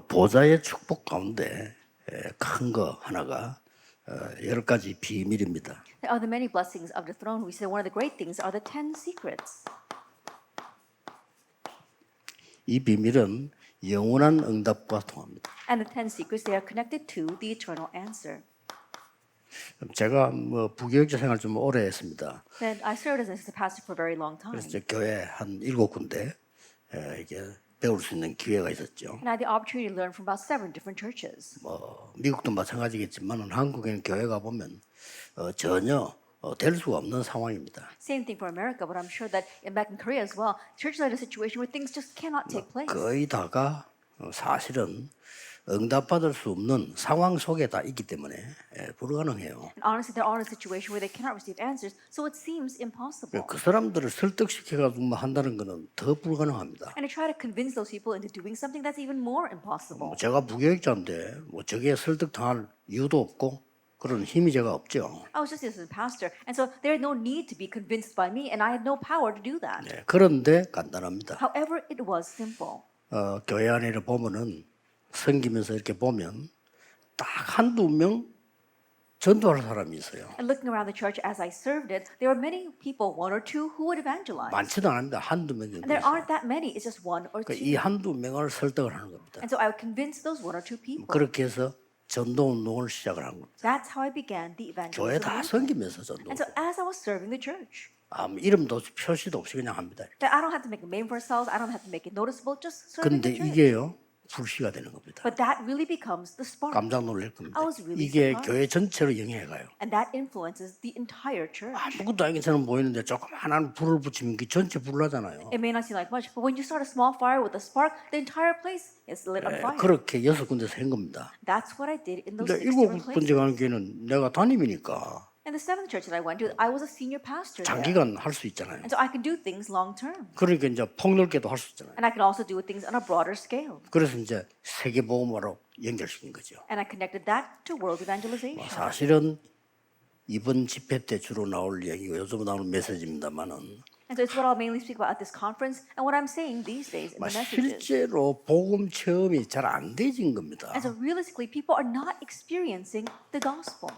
보좌의 축복 가운데 큰 거 하나가 10가지 비밀입니다. There are the many blessings of the throne. We say one of the great things are the 10 secrets. 이 비밀은 영원한 응답과 통합니다. And the 10 secrets, they are connected to the eternal answer. 제가 부교육자 생활 좀 오래 했습니다. Then I served as a pastor for a very long time. 그래서 이제 교회 한 7군데 이게 배울 수 있는 기회가 있었죠. And I had the opportunity to learn from about 7 different churches. 미국도 마찬가지겠지만 한국에는 교회가 보면 전혀 될 수가 없는 상황입니다. Same thing for America, but I'm sure that back in Korea as well, churches are in a situation where things just cannot take place. 거의 다가 사실은 응답받을 수 없는 상황 속에 다 있기 때문에 불가능해요. And honestly, they're all in a situation where they cannot receive answers, so it seems impossible. 그 사람들을 설득시켜가지고 한다는 것은 더 불가능합니다. And to try to convince those people into doing something, that's even more impossible. 제가 부교육자인데 저게 설득당할 이유도 없고 그런 힘이 제가 없죠. I was just a pastor, and so there had no need to be convinced by me, and I had no power to do that. 그런데 간단합니다. However, it was simple. 교회 안에 보면은 섬기면서 이렇게 보면 딱 한두 명 전도할 사람이 있어요. And looking around the church as I served it, there were many people, 1 or 2, who would evangelize. 많지도 않습니다. 한두 명 정도 And there 있어요. aren't that many, it's just 1 or 2. 이 한두 명을 설득을 하는 겁니다. And so I would convince those 1 or 2 people. 그렇게 해서 전도 운동을 시작을 한 겁니다. That's how I began the 교회 evangelism. 다 섬기면서 전도. And so as I was serving the church, 아무 이름도 표시도 없이 그냥 합니다. that I don't have to make a name for ourselves, I don't have to make it noticeable, just serving 근데 the church. 이게요 불씨가 되는 겁니다. But that really becomes the spark. 깜짝 놀랄 겁니다. I was really 이게 surprised. 교회 전체로 영향해 가요. And that influences the entire church. 아무것도 아니처럼 보이는데 조금 하나는 불을 붙이면 그 전체 불나잖아요. It may not seem like much, but when you start a small fire with a spark, the entire place is lit on fire. 그렇게 6군데서 한 겁니다. That's what I did in those 근데 6 different 7군데 places. 가는 교회는 내가 담임이니까 And the 7th church that I went to, I was a senior pastor there. 장기간 할 수 있잖아요. And so I could do things long term. 그러니까 이제 폭넓게도 할 수 있잖아요. And I could also do things on a broader scale. 그래서 이제 세계복음화로 연결시킨 거죠. And I connected that to world evangelization. 사실은 이번 집회 때 주로 나올 얘기고 요즘 나오는 메시지입니다만은 And so it's what I'll mainly speak about at this conference and what I'm saying these days in the messages. 실제로 복음 체험이 잘 안 되진 겁니다. And so realistically, people are not experiencing the gospel.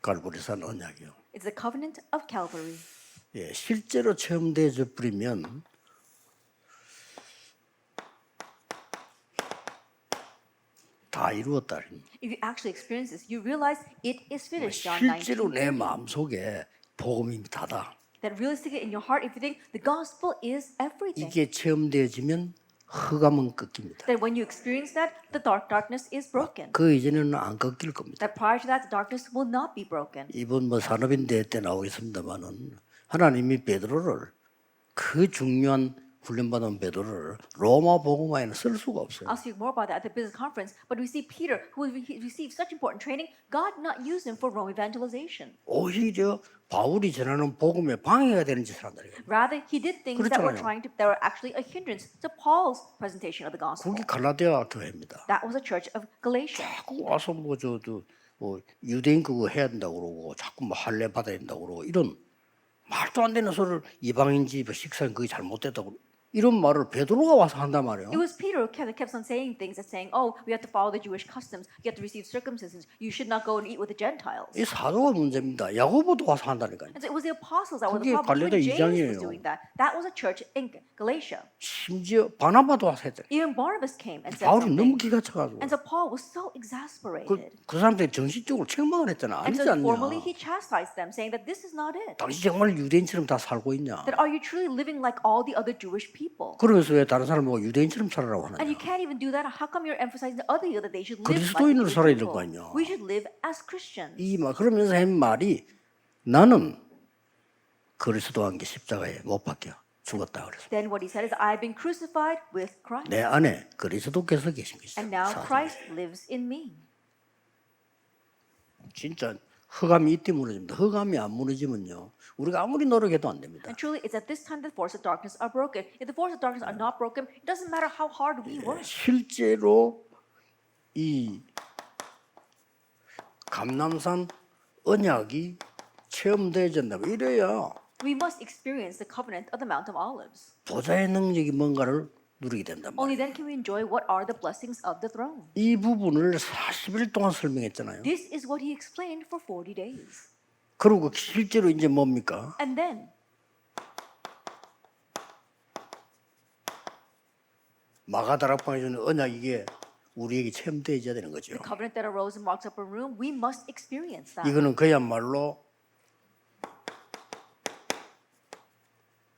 갈보리산 언약이요. It's the covenant of Calvary. 실제로 체험되어 버리면 다 이루었다. If you actually experience this, you realize it is finished. John 실제로 19. 내 마음속에 복음이 다다. That realistically in your heart, if you think the gospel is everything. 이게 체험되어지면 흑암은 꺾입니다. That when you experience that, the darkness is broken. 그 이전에는 안 꺾일 겁니다. That prior to that, the darkness will not be broken. 이번 산업인대 때 나오겠습니다만은 하나님이 베드로를 그 중요한 훈련받은 베드로를 로마 복음화에는 쓸 수가 없어요. I'll speak more about that at the business conference, but we see Peter, who received such important training, God not use him for Rome evangelization. 오히려 바울이 전하는 복음에 방해가 되는 짓을 한다. Rather, he did things that were 그렇잖아요. that were actually a hindrance to Paul's presentation of the gospel. 그게 갈라디아 교회입니다. That was a church of Galatia. 자꾸 와서 유대인 그거 해야 된다고 그러고 자꾸 할례 받아야 된다고 그러고 이런 말도 안 되는 소리를 이방인 집 식사는 그게 잘못됐다고 이런 말을 베드로가 와서 한단 말이에요. It was Peter who kept on saying things and saying, "Oh, we have to follow the Jewish customs. You have to receive circumcision. You should not go and eat with the Gentiles." 이 사도가 문제입니다. 야고보도 와서 한다니까요. And so it was the apostles that were 그게 the problem. 갈라디아 Even James 이장이에요. was doing that. That was a church in Galatia. 심지어 바나바도 와서 했대. Even Barnabas came and said 바울이 너무 something. 기가 차가지고 And so Paul was so exasperated. 그 사람들이 정신적으로 책망을 했잖아. And 아니지 so formally 않냐. he chastised them, saying that this is not it. 당신 정말 유대인처럼 다 살고 있냐. That are you truly living like all the other Jewish people? 그러면서 왜 다른 사람 보고 유대인처럼 살아라고 And 하느냐. you can't even do that. How come you're emphasizing the other that they should live like 그리스도인으로 Jewish 살아야 될 거 people? 아니야. We should live as Christians. 그러면서 한 말이 나는 그리스도와 함께 십자가에 못 박혀 죽었다 그랬어. Then what he said is, I've been crucified with Christ. 내 안에 그리스도께서 계신 것이다. And now Christ lives in me. 진짜 흑암이 이때 무너집니다. 흑암이 안 무너지면요. 우리가 아무리 노력해도 안 됩니다. And truly, it's at this time that the forces of darkness are broken. If the forces of darkness are not broken, it doesn't matter how hard we work. 실제로 이 감남산 언약이 체험되어진다. 이래야 We must experience the covenant of the Mount of Olives. 보좌의 능력이 뭔가를 누리게 된단 Only 말이에요. then can we enjoy what are the blessings of the throne. 이 부분을 40일 동안 설명했잖아요. This is what he explained for 40 days. 그리고 실제로 이제 뭡니까? And then, 마가다락방에 주는 언약 이게 우리에게 체험되어야 되는 거죠. the covenant that arose in Mark's upper room, we must experience that. 이거는 그야말로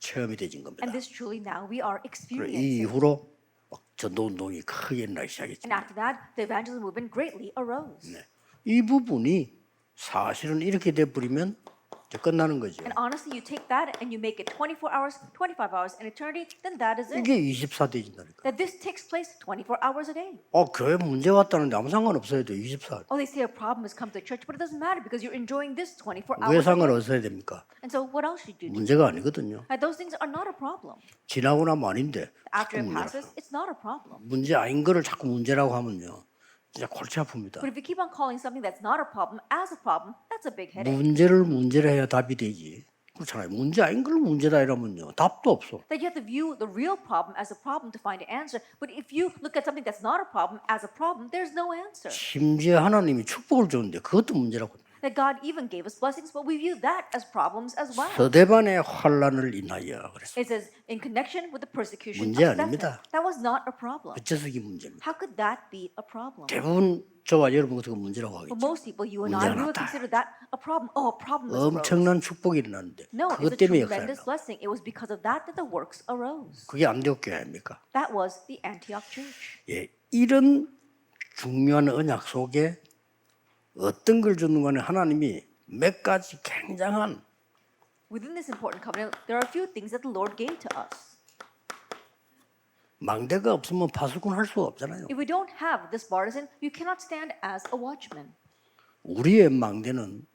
체험이 되진 겁니다. And this truly now we are 그리고 이 experiencing. 이후로 막 전도 운동이 크게 일어나기 And 시작했죠. after that, the evangelism movement greatly arose. 네. 이 부분이 사실은 이렇게 돼버리면 이제 끝나는 거죠. And honestly, you take that and you make it 24 hours, 25 hours, and eternity, then that is it. 이게 24대진다니까. That this takes place 24 hours a day. 교회 문제 왔다는데 아무 상관없어야 돼. 24. Oh, they say a problem has come to the church, but it doesn't matter because you're enjoying this 24 왜 hours a day. 상관없어야 됩니까? And so what else should you do? 문제가 아니거든요. Those things are not a problem. 지나고 나면 아닌데 After 자꾸 it 문제라. passes, it's not a problem. 문제 아닌 거를 자꾸 문제라고 하면요. 진짜 골치 아픕니다. But if you keep on calling something that's not a problem as a problem, that's a big headache. 문제를 문제라 해야 답이 되지. 그렇잖아요. 문제 아닌 걸 문제다 이러면요. 답도 없어. That you have to view the real problem as a problem to find an answer. But if you look at something that's not a problem as a problem, there's no answer. 심지어 하나님이 축복을 줬는데 그것도 문제라고. That God even gave us blessings, but we view that as problems as well. 서대반의 환란을 인하여 그랬어요. It says, in connection with the persecution of 문제 Stephen. 아닙니다. That was not a problem. 어째서 이게 문제입니까? How could that be a problem? 대부분 저와 여러분 같은 거 문제라고 For 하겠죠. most people, you and I, we would 문제가 consider that a problem. Oh, a problem is arose. 엄청난 축복이 일어났는데 No, 그것 it's a 때문에 tremendous 역사한다. blessing. It was because of that the works arose. 그게 안디옥 교회 아닙니까? That was the Antioch church. 예, 이런 중요한 언약 속에 어떤 걸 주는 간에 하나님이 몇 가지 굉장한 Within this important covenant, there are a few things that the Lord gave to us. 망대가 없으면 파수꾼 할 수가 없잖아요. If we don't have this partisan, you cannot stand as a watchman. 우리의 망대는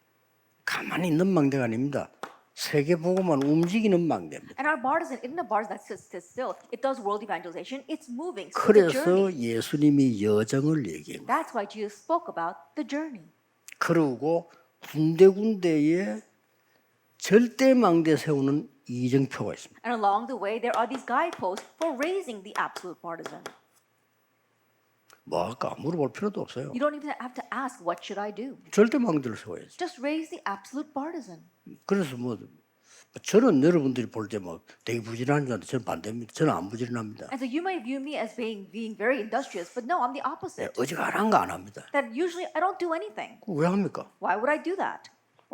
가만히 있는 망대가 아닙니다. 세계 보고만 움직이는 망대입니다. And our partisan isn't a partisan that sits still. It does world evangelization. It's moving. So it's a 그래서 journey. 예수님이 여정을 얘기합니다. That's why Jesus spoke about the journey. 그리고 군데군데에 절대 망대 세우는 이정표가 있습니다. And along the way, there are these guideposts for raising the absolute partisan. 뭐 할까 물어볼 필요도 없어요. You don't even have to ask, what should I do? 절대 망대를 세워야지. Just raise the absolute partisan. 그래서 뭐 저는 여러분들이 볼 때 뭐 되게 부지런한 줄 알았는데 저는 반대입니다. 저는 안 부지런합니다. And so you may view me as being very industrious, but no, I'm the 예, opposite. 어지간한 거 안 합니다. That usually I don't do anything. 왜 합니까? Why would I do that?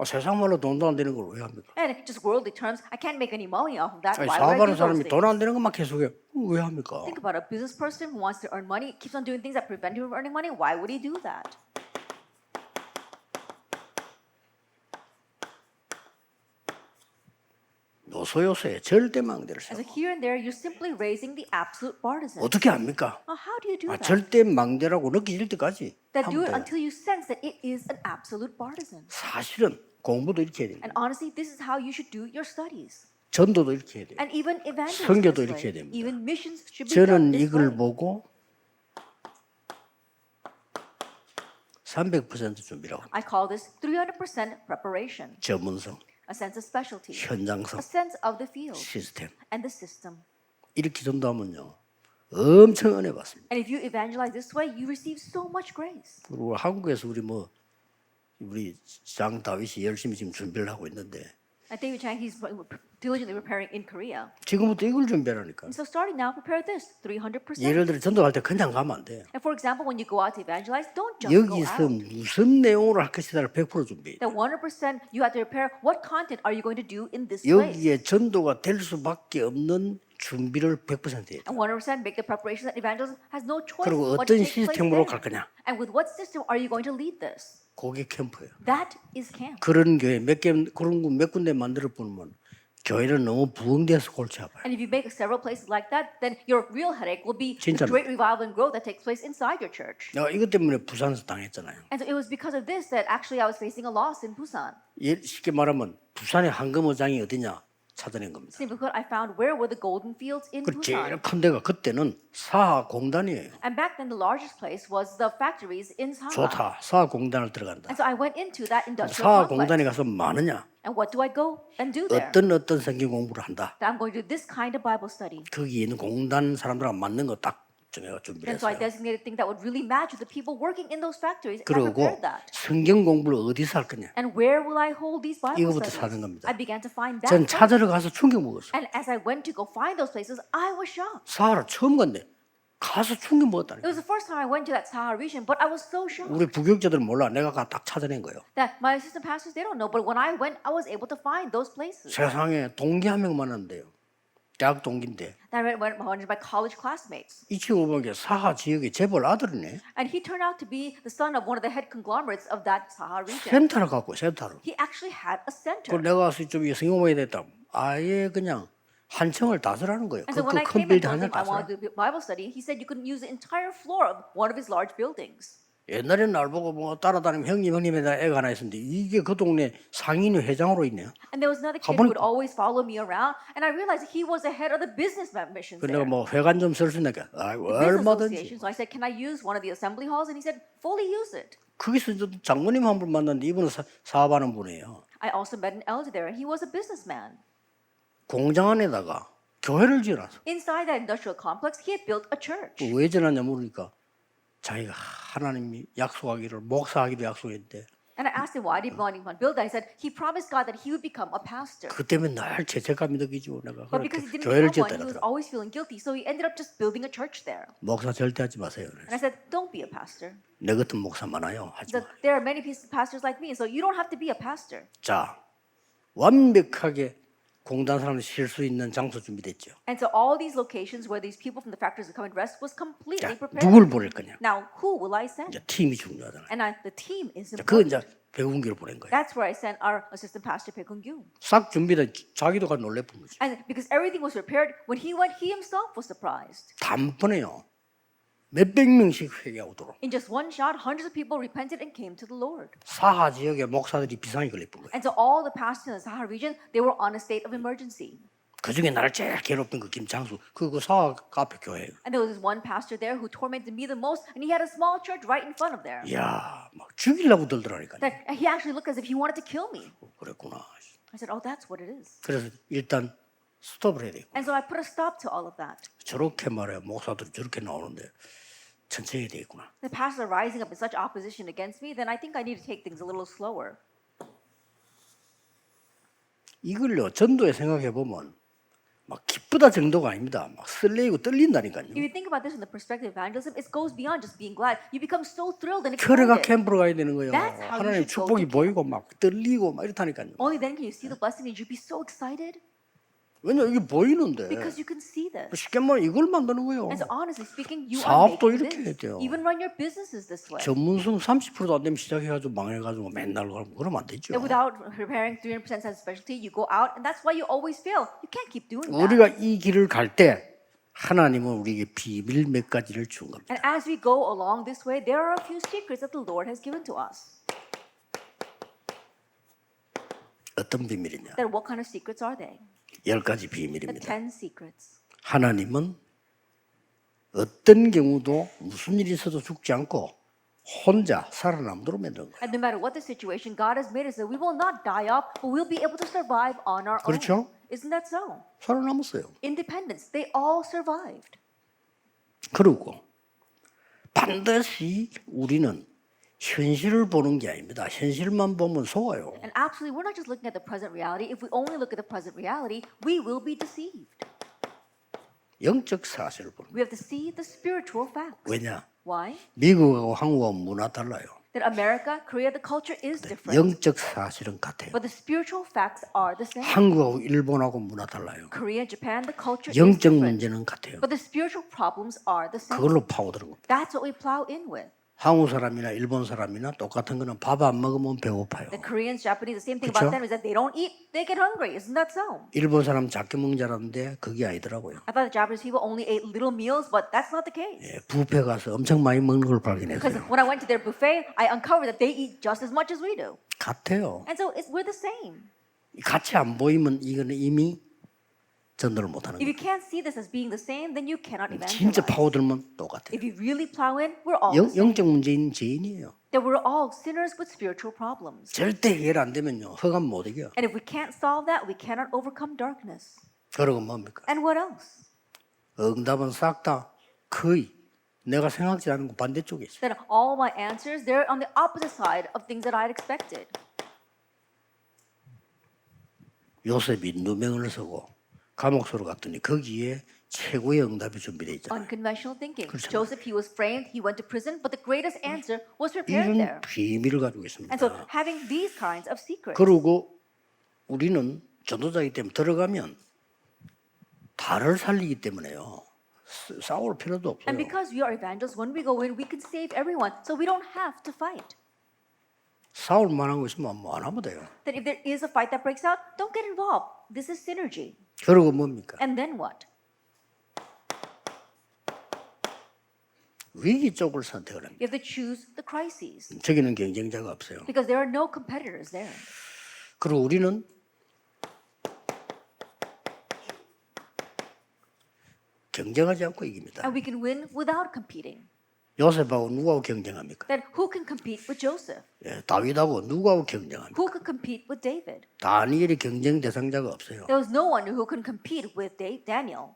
세상 말로 돈도 안 되는 걸 왜 합니까? And just worldly terms, I can't make any money off of that. 아니, Why would I 사업하는 do those 사람이 things? 돈 안 되는 것만 계속해. 왜 합니까? Think about a business person who wants to earn money, keeps on doing things that prevent him from earning money. Why would he do that? 요소요소에 절대 망대를 And so 세워. here and there, you're simply raising the absolute partisan. 어떻게 합니까? How do you do that? 절대 망대라고 느껴질 때까지 That do 하면 it 돼요. until you sense that it is an absolute partisan. 사실은 공부도 이렇게 해야 됩니다. And honestly, this is how you should do your studies. 전도도 이렇게 해야 돼요. And even evangelism 선교도 this 이렇게 way. 해야 됩니다. Even missions should be done 저는 this 이걸 way. 보고 300% 준비라고 합니다. I call this 300% preparation, 전문성, a sense of specialty, 현장성, a sense of the field, 시스템 and the system. 이렇게 전도하면요 엄청 은혜 받습니다. And if you evangelize this way, you receive so much grace. 그리고 한국에서 우리 장 다윗이 열심히 지금 준비를 하고 있는데 And David Chang, he's diligently preparing in Korea. 지금부터 이걸 준비하라니까. And so starting now, prepare this 300%. 예를 들어 전도할 때 그냥 가면 안 돼. And for example, when you go out to evangelize, don't just go 여기서 out. 무슨 내용으로 할 것이다를 100% 준비해. That 100% you have to prepare what content are you going to do in this place. 여기에 전도가 될 수밖에 없는 준비를 100% 해야 돼. And 100% make the preparation that evangelism has no choice 그리고 what to 어떤 take place 시스템으로 there. 갈 거냐? And with what system are you going to lead this? 그게 캠프예요. That is camp. 그런 교회 그런 거 몇 군데 만들어 보면 교회는 너무 부흥돼서 골치 아파요. And if you make several places like that, then your real headache will be the 진짜로. great revival and growth that takes place inside your church. 내가 이것 때문에 부산에서 당했잖아요. And so it was because of this that actually I was facing a loss in Busan. 쉽게 말하면 부산의 황금어장이 어디냐? 찾아낸 겁니다. Simply put, I found where were the golden fields in 그 제일 Busan. 큰 데가 그때는 사하공단이에요. And back then, the largest place was the factories in Saha. 좋다. 사하공단을 들어간다. And so I went into that industrial 사하공단에 complex. 가서 뭐 하느냐? And what do I go and do there? 어떤 성경 공부를 한다. That I'm going to do this kind of Bible study. 거기 있는 공단 사람들하고 맞는 거 딱 정해가 준비를 And so I 했어요. designated things that would really match with the people working in those factories. And I 그리고 prepared that. 성경 공부를 어디서 할 거냐? And where will I hold these Bible 이거부터 studies? 사는 겁니다. I began to find that. 전 first. 찾으러 가서 충격 먹었어요. And as I went to go find those places, I was shocked. 사하라 처음 갔네. 가서 충격 먹었다니까. It was the first time I went to that Sahara region, but I was so shocked 우리 부교육자들은 몰라. 내가 딱 찾아낸 거예요. that my assistant pastors, they don't know. But when I went, I was able to find those places. 세상에 동기 한 명 만났는데요. 대학 동기인데 That I went to my college classmates. 이 친구 보니까 사하 지역의 재벌 아들이네. And he turned out to be the son of one of the head conglomerates of that Sahara region. 센터를 갖고 센터를. He actually had a center. 그 내가 와서 좀 성공해야 됐다. 아예 그냥 한 층을 다스라는 거예요. And so when I 큰 came and 빌딩 told 하나 him I 다스라. wanted to do Bible study, he said you could use the entire floor of one of his large buildings. 옛날에는 날 보고 뭐 따라다니면 형님에다 애가 하나 있었는데 이게 그 동네 상인회 회장으로 있네요. And there was another kid who would always follow me around, and I realized he was the head of the business missions 그 there. 내가 뭐 회관 좀 쓸 수 있나니까 Business 얼마든지. association. So I said, can I use one of the assembly halls? And he said, fully use it. 거기서 이제 장모님 한 분 만났는데 이분은 사업하는 분이에요. I also met an elder there, and he was a businessman. 공장 안에다가 교회를 지어놨어. Inside that industrial complex, he had built a church. 왜 지어놨냐 물으니까 자기가 하나님이 약속하기를 목사하기도 약속했대. And I asked him, why did he want to build that? He said, he promised God that he would become a pastor. 그 때문에 늘 죄책감이 느끼지고 내가 But because he didn't 교회를 become one, he was 지었다더라. always feeling guilty. So he ended up just building a church there. 목사 절대 하지 마세요. And I said, don't be a pastor. 내 같은 목사 많아요. 하지 So 마. there are many pastors like me, so you don't have to be a pastor. 자, 완벽하게 공단 사람들 쉴 수 있는 장소 준비됐죠. And so all these locations where these people from the factories would come and rest was completely 자, prepared. 누굴 보낼 거냐? Now, who will I send? 이제 팀이 중요하잖아요. And the team is 자, 그 important. 이제 배군기를 보낸 거예요. That's where I sent our assistant pastor, Bae Kung-gyu. 싹 준비돼 자기도 가 놀래본 거죠. And because everything was prepared, when he went, he himself was surprised. 단번에요. 몇백 명씩 회개하도록 In just one shot, hundreds of people repented and came to the Lord. 사하 지역의 목사들이 비상이 걸려본 거예요. And so all the pastors in the Sahara region, they were on a state of emergency. 그 중에 나를 제일 괴롭힌 그 김창수 그 사하 카페 교회예요. And there was this one pastor there who tormented me the most, and he had a small church right in front of there. 이야, 막 죽이려고 들더라니까요. That he actually looked as if he wanted to kill me. 그랬구나. I said, oh, that's what it is. 그래서 일단 스톱을 해야 되고 And so I put a stop to all of that. 저렇게 말해 목사들이 저렇게 나오는데 천천히 해야 되겠구나. The pastors are rising up in such opposition against me, then I think I need to take things a little slower. 이걸요 전도에 생각해 보면 막 기쁘다 정도가 아닙니다. 막 설레이고 떨린다니까요. If you think about this from the perspective of evangelism, it goes beyond just being glad. You become so thrilled and 크레가 excited. 캠프로 가야 되는 거예요. That's how you 하나님 should go 축복이 to 보이고 막 떨리고 막 이렇다니까요. Only then can you see the blessing and you be so excited 왜냐 이게 보이는데 because you can see this. 쉽게 말하면 이걸 만드는 거예요. And so honestly speaking, you are 사업도 making 이렇게 해야 this. 돼요. Even run your businesses this way. 전문성 30%도 안 되면 시작해가지고 망해가지고 맨날 그러면 안 되죠. And without preparing 300% as a specialty, you go out, and that's why you always fail. You can't keep doing that. 우리가 이 길을 갈 때 하나님은 우리에게 비밀 몇 가지를 준 겁니다. And as we go along this way, there are a few secrets that the Lord has given to us. 어떤 비밀이냐? Then what kind of secrets are they? 10가지 The 비밀입니다. 10 secrets. 하나님은 어떤 경우도 무슨 일이 있어도 죽지 않고 혼자 살아남도록 만든 거예요. And no matter what the situation, God has made us that we will not die off, but we'll be able to survive on our 그렇죠? own. Isn't that so? 살아남았어요. Independence, they all survived. 그리고 반드시 우리는 현실을 보는 게 아닙니다. 현실만 보면 속아요. And absolutely, we're not just looking at the present reality. If we only look at the present reality, we will be deceived. 영적 사실을 보는 거예요. We have to see the spiritual facts. 왜냐? Why? 미국하고 한국하고 문화 달라요. That America, Korea, the culture is different. 영적 사실은 같아요. But the spiritual facts are the same. 한국하고 일본하고 문화 달라요. Korea, Japan, the culture is 영적 different. 문제는 같아요. But the spiritual problems are the same. 그걸로 파고드는 겁니다. That's what we plow in with. 한국 사람이나 일본 사람이나 똑같은 거는 밥 안 먹으면 배고파요. The Koreans, Japanese, the same thing 그쵸? about them is that they don't eat, they get hungry. Isn't that so? 일본 사람 작게 먹는 줄 알았는데 그게 아니더라고요. I thought the Japanese people only ate little meals, but that's not the case. 예, 뷔페 가서 엄청 많이 먹는 걸 Because 발견했어요. when I went to their buffet, I uncovered that they eat just as much as we do. 같아요. And so we're the same. 같이 안 보이면 이거는 이미 전도를 못하는 If 거예요. you can't see this as being the same, then you cannot 진짜 evangelize. 파고들면 똑같아요. If you really plow in, we're all the same. 영적 문제인 죄인이에요. That we're all sinners with spiritual problems. 절대 해결 안 되면요, 흑암 못 이겨. And if we can't solve that, we cannot overcome darkness. 그러고 뭡니까? And what else? 응답은 싹 다 거의 내가 생각지 않은 거 반대쪽에 있어요. Then all my answers, they're on the opposite side of things that I'd expected. 요셉이 누명을 쓰고 감옥소로 갔더니 거기에 최고의 응답이 준비되어 있잖아요. Unconventional thinking. 그렇죠. Joseph, he was framed, he went to prison, but the greatest answer was prepared 이런 there. 비밀을 가지고 있습니다. And so having these kinds of secrets. 그리고 우리는 전도자이기 때문에 들어가면 달을 살리기 때문에요. 싸울 필요도 없어요. And because we are evangelists, when we go in, we can save everyone. So we don't have to fight. 싸울 만한 거 있으면 뭐 안 하면 돼요. That if there is a fight that breaks out, don't get involved. This is synergy. 그리고 뭡니까? And then what? 위기 쪽을 선택을 합니다. You have to choose the crises. 저기는 경쟁자가 없어요. Because there are no competitors there. 그리고 우리는 경쟁하지 않고 이깁니다. And we can win without competing. 요셉하고 누구하고 경쟁합니까? Then who can compete with Joseph? 예, 다윗하고 누구하고 경쟁합니까? Who could compete with David? 다니엘이 경쟁 대상자가 없어요. There was no one who can compete with Daniel.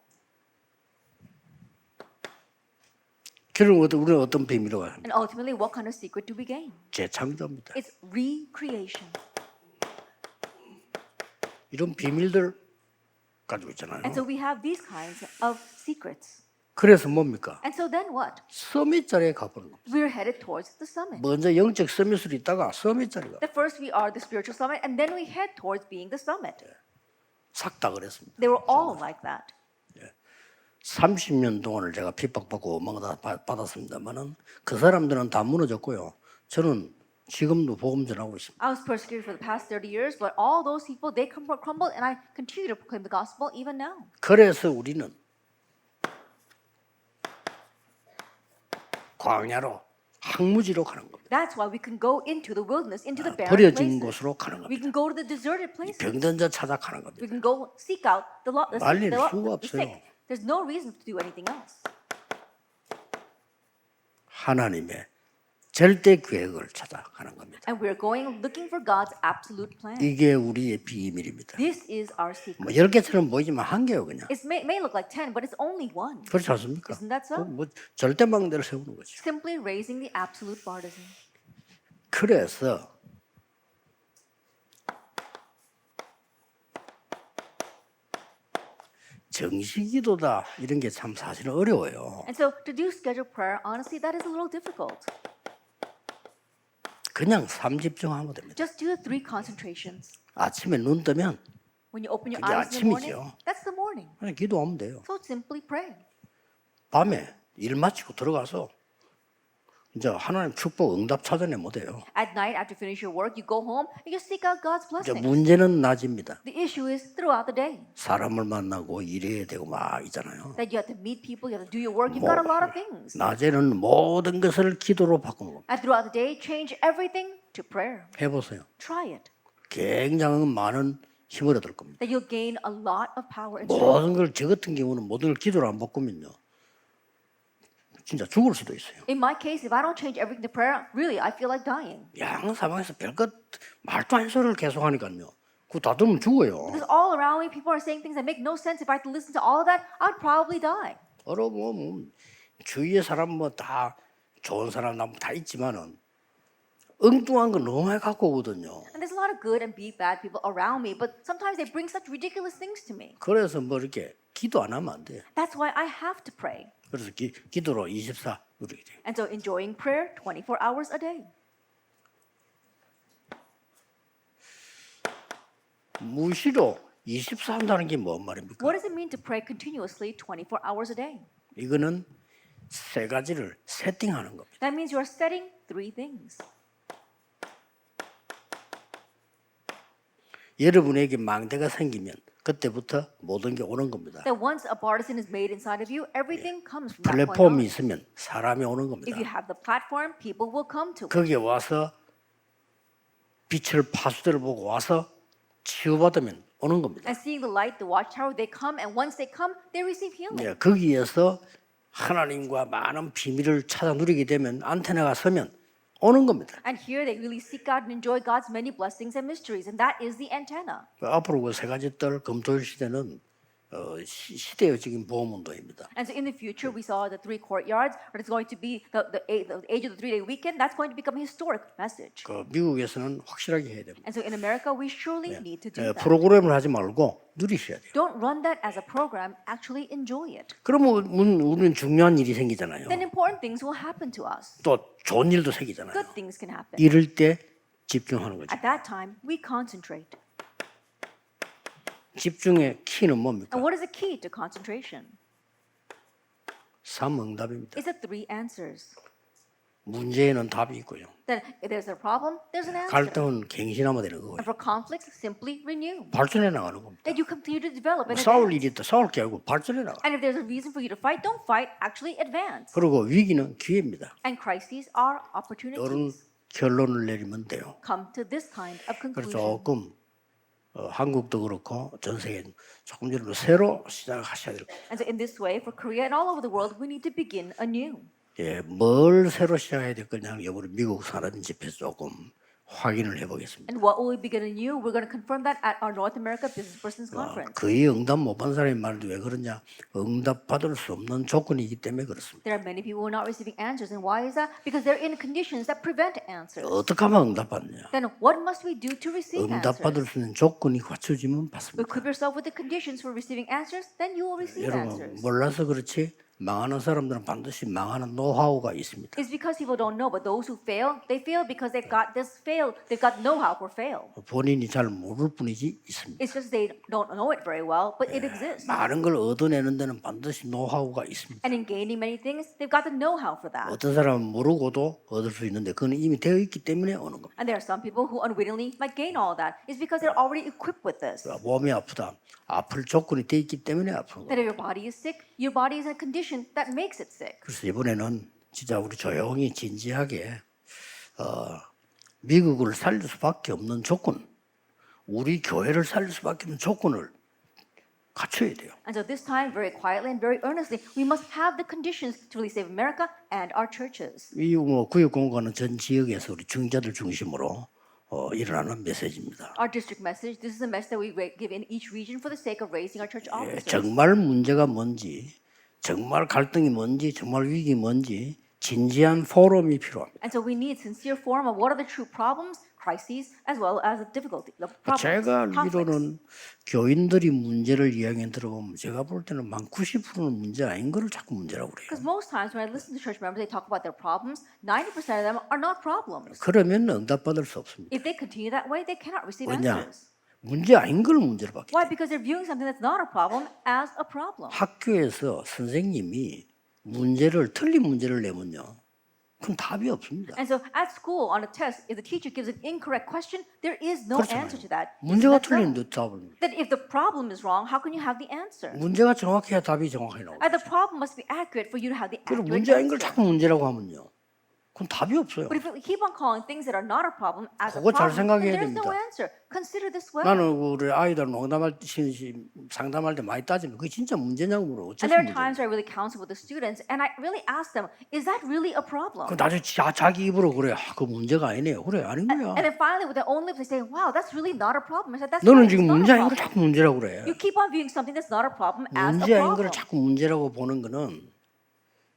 결국 우리는 어떤 비밀로 합니까? And ultimately, what kind of secret do we gain? 재창조입니다. It's recreation. 이런 비밀들 가지고 있잖아요. And so we have these kinds of secrets. 그래서 뭡니까? And so then what? 서밋 자리에 가보는 겁니다. We're headed towards the summit. 먼저 영적 서밋으로 있다가 서밋 자리가 That first we are the spiritual summit, and then we head towards being the summit. 싹 다 그랬습니다. They were all like that. 30년 동안을 제가 핍박받고 뭔가 다 받았습니다만은 그 사람들은 다 무너졌고요. 저는 지금도 복음 전하고 있습니다. I was persecuted for the past 30 years, but all those people, they crumbled, and I continue to proclaim the gospel even now. 그래서 우리는 광야로 항무지로 가는 겁니다. That's why we can go into the wilderness, into the barren 버려진 places. 곳으로 가는 We 겁니다. can go to the deserted places. 병든 자 찾아가는 겁니다. We can go seek out the 말릴 sick. 수가 없어요. There's no reason to do anything else. 하나님의 절대 계획을 찾아가는 겁니다. And we're going looking for God's absolute plan. 이게 우리의 비밀입니다. This is our secret. 뭐 10개처럼 보이지만 한 개요 그냥. It may look like 10, but it's only one. 그렇지 않습니까? Isn't that so? 뭐 절대 망대를 세우는 거죠. Simply raising the absolute partisan. 그래서 정식기도다 이런 게 참 사실은 어려워요. And so to do scheduled prayer, honestly, that is a little difficult. 그냥 삼집중하면 됩니다. Just do 3 concentrations. 아침에 눈 뜨면 When you open your 그게 eyes in the morning, 아침이죠. that's the morning. 그냥 기도하면 돼요. So simply pray. 밤에 일 마치고 들어가서 이제 하나님 축복 응답 찾아내 못 해요. At night, after you finish your work, you go home and you seek out God's 이제 blessing. 문제는 낮입니다. The issue is throughout the day 사람을 만나고 일해야 되고 막 있잖아요. that you have to meet people, you have to do your work. You've got a lot of things. 낮에는 모든 것을 기도로 바꾸는 겁니다. And throughout the day, change everything to prayer. 해보세요. Try it. 굉장히 많은 힘을 얻을 겁니다. That you'll gain a lot of power and strength. 모든 걸 저 같은 경우는 모든 걸 기도로 안 바꾸면요. 진짜 죽을 수도 있어요. In my case, if I don't change everything to prayer, really, I feel like dying. 양 사방에서 별것 말도 안 소리를 계속 하니까요. 그거 다 들으면 죽어요. Because all around me, people are saying things that make no sense. If I had to listen to all of that, I'd probably die. 뭐 주위에 사람 뭐 다 좋은 사람 다 있지만은 엉뚱한 거 너무 많이 갖고 오거든요. And there's a lot of good and bad people around me, but sometimes they bring such ridiculous things to me. 그래서 뭐 이렇게 기도 안 하면 안 돼요. That's why I have to pray. 그래서 기도로 24 누리게 돼요. And so enjoying prayer 24 hours a day. 무시로 24 한다는 게 뭔 말입니까? What does it mean to pray continuously 24 hours a day? 이거는 세 가지를 세팅하는 겁니다. That means you are setting 3 things. 여러분에게 망대가 생기면 그때부터 모든 게 오는 겁니다. That once a partisan is made inside of you, everything comes from that point 플랫폼이 on. 있으면 사람이 오는 If you 겁니다. have the platform, people will come to it. 거기에 와서 빛을 파수대를 보고 와서 치유받으면 오는 겁니다. And seeing the light, the watchtower, they come, and once they come, they receive healing. 예, 거기에서 하나님과 많은 비밀을 찾아 누리게 되면 안테나가 서면 오는 겁니다. And here they really seek out and enjoy God's many blessings and mysteries, and that is the antenna. 앞으로 그 세 가지 뜰 금토일 시대는 시대적인 보험운동입니다. And so in the future, we saw the 3 courtyards, but it's going to be the age of the 3-day weekend. That's going to become a historic message. 그 미국에서는 확실하게 해야 됩니다. And so in America, we surely need to do that. 프로그램을 하지 말고 누리셔야 돼요. Don't run that as a program. Actually enjoy it. 그러면 우리는 중요한 일이 생기잖아요. Then important things will happen to us. 또 좋은 일도 생기잖아요. Good things can happen. 이럴 때 집중하는 거죠. At that time, we concentrate. 집중의 키는 뭡니까? And what is the key to concentration? 3응답입니다. It's the 3 answers. 문제에는 답이 있고요. Then if there's a problem, there's an answer. 갈등은 갱신하면 되는 거고요. And for conflicts, simply renew. 발전해 나가는 겁니다. That you continue to develop and 싸울 advance. 일이 있다. 싸울 게 아니고 발전해 나가. And if there's a reason for you to fight, don't fight. Actually advance. 그리고 위기는 기회입니다. And crises are 이런 opportunities. 결론을 내리면 돼요. Come to this kind of 그래서 conclusion. 조금 한국도 그렇고 전 세계 조금 전으로 새로 시작하셔야 될 거예요. And so in this way, for Korea and all over the world, we need to begin anew. 예, 뭘 새로 시작해야 될 거냐는 여부를 미국 사람 집에서 조금 확인을 해보겠습니다. And what will we begin anew? We're going to confirm that at our North America Business Persons Conference. 거의 응답 못 받은 사람이 말도 왜 그러냐? 응답 받을 수 없는 조건이기 때문에 그렇습니다. There are many people who are not receiving answers. And why is that? Because they're in conditions that prevent answers. 어떻게 하면 응답 받느냐? Then what must we do to receive 응답 받을 answers? 수 있는 조건이 갖춰지면 받습니다. Equip yourself with the conditions for receiving answers, then you will receive 여러분 answers. 몰라서 그렇지 망하는 사람들은 반드시 망하는 노하우가 있습니다. It's because people don't know, but those who fail, they fail because they've got they've got know-how for fail. 본인이 잘 모를 뿐이지 있습니다. It's just they don't know it very well, but it exists. 많은 걸 얻어내는 데는 반드시 노하우가 있습니다. And in gaining many things, they've got the know-how for that. 어떤 사람은 모르고도 얻을 수 있는데 그건 이미 되어 있기 때문에 오는 겁니다. And there are some people who unwittingly might gain all that. It's because they're already equipped with this. 몸이 아프다. 아플 조건이 되어 있기 때문에 아픈 That 거예요. if your body is sick, your body is in a condition that makes it sick. 그래서 이번에는 진짜 우리 조용히 진지하게 미국을 살릴 수밖에 없는 조건, 우리 교회를 살릴 수밖에 없는 조건을 갖춰야 돼요. And so this time, very quietly and very earnestly, we must have the conditions to really save America and our churches. 이 구역공과는 전 지역에서 우리 중자들 중심으로 일어나는 메시지입니다. Our district message, this is a message that we give in each region for the sake of raising our church officers. 정말 문제가 뭔지, 정말 갈등이 뭔지, 정말 위기 뭔지 진지한 포럼이 필요합니다. And so we need sincere forum of what are the true problems, crises, as well as the difficulty, the problems, 제가 conflicts. 알기로는 교인들이 문제를 이야기 들어보면 제가 볼 때는 만 90%는 문제 아닌 거를 자꾸 문제라고 그래요. Because most times when I listen to church members, they talk about their problems. 90% of them are not problems. 그러면 응답받을 수 없습니다. If they continue that way, they cannot receive 왜냐? answers. 문제 아닌 걸 문제로 받기 Why? 때문에. Because they're viewing something that's not a problem as a problem. 학교에서 선생님이 문제를 틀린 문제를 내면요. 그건 답이 없습니다. And so at school on a test, if the teacher gives an incorrect question, there is no 그렇잖아요. answer to that. 문제가 Isn't that so? 틀린데 답을. That if the problem is wrong, how can you have the answer? 문제가 정확해야 답이 정확하게 나오죠. And the problem must be accurate for you to have the 그리고 accurate 문제 아닌 걸 answer. 자꾸 문제라고 하면요. 그건 답이 없어요. But if we keep on calling things that are not a problem as a 그거 잘 problem, then 생각해야 there's no 됩니다. answer. Consider this well. 나는 우리 아이들 농담할 때 상담할 때 많이 따지면 그게 진짜 문제냐고 물어. And 어째서 there are 문제? times where I really counsel with the students, and I really ask them, is that really a problem? 그 나중에 자기 입으로 그래. 그 문제가 아니네요. 그래 아닌 거야. And then finally, with their own lips, they say, wow, that's really not a problem. I said, that's 너는 right, 지금 it's not 문제 a 아닌 걸 problem. 자꾸 문제라고 그래. You keep on viewing something that's not a problem as a 문제 아닌 걸 problem. 자꾸 문제라고 보는 거는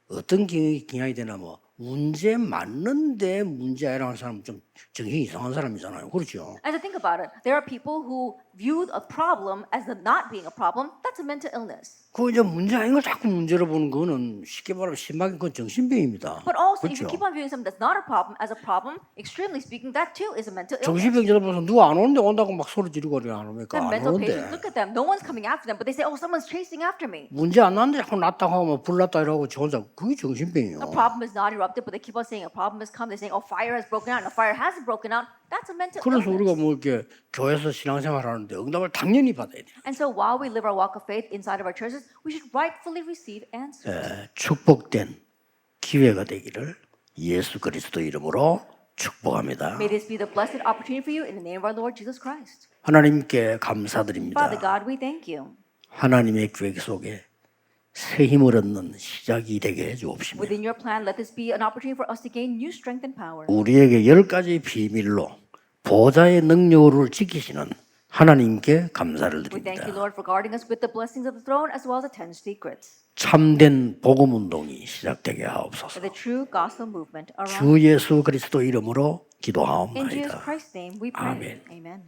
어떤 경향이 되나 뭐 문제 맞는데 문제 아니라고 하는 사람은 좀 정신이 이상한 사람이잖아요. 그렇죠? And to think about it, there are people who view a problem as the not being a problem. That's a mental illness. 그 이제 문제 아닌 걸 자꾸 문제로 보는 거는 쉽게 말하면 심하게 그건 정신병입니다. But also, if 그렇죠? you keep on viewing something that's not a problem as a problem, extremely speaking, that too is a mental illness. 정신병자들 보면서 누가 안 오는데 온다고 막 소리 지르고 그래 안 오니까 안 And mental 오는데 patients look at them. No one's coming after them, but they say, oh, someone's chasing after me. 문제 안 났는데 자꾸 났다고 하면 불났다 이러고 저 혼자 그게 정신병이에요. A problem is not erupted, but they keep on saying a problem has come. They're saying, oh, fire has broken out. And a fire hasn't broken out. That's a mental 그래서 우리가 illness. 뭐 이렇게 교회에서 신앙생활 하는데 응답을 당연히 받아야 돼요. And so while we live our walk of faith inside of our churches, we should rightfully receive answers. 축복된 기회가 되기를 예수 그리스도 이름으로 축복합니다. May this be the blessed opportunity for you in the name of our Lord Jesus Christ. 하나님께 감사드립니다. Father God, we thank you. 하나님의 계획 속에 새 힘을 얻는 시작이 되게 해주옵시며 Within your plan, let this be an opportunity for us to gain new strength and power. 우리에게 10가지 비밀로 보좌의 능력을 지키시는 하나님께 감사를 We thank you, 드립니다. Lord, for guarding us with the blessings of the throne as well as the 10 secrets. 참된 복음운동이 시작되게 하옵소서. For the true gospel movement around. 주 예수 그리스도 이름으로 In Jesus 기도하옵나이다. Christ's name we pray. 아멘. Amen.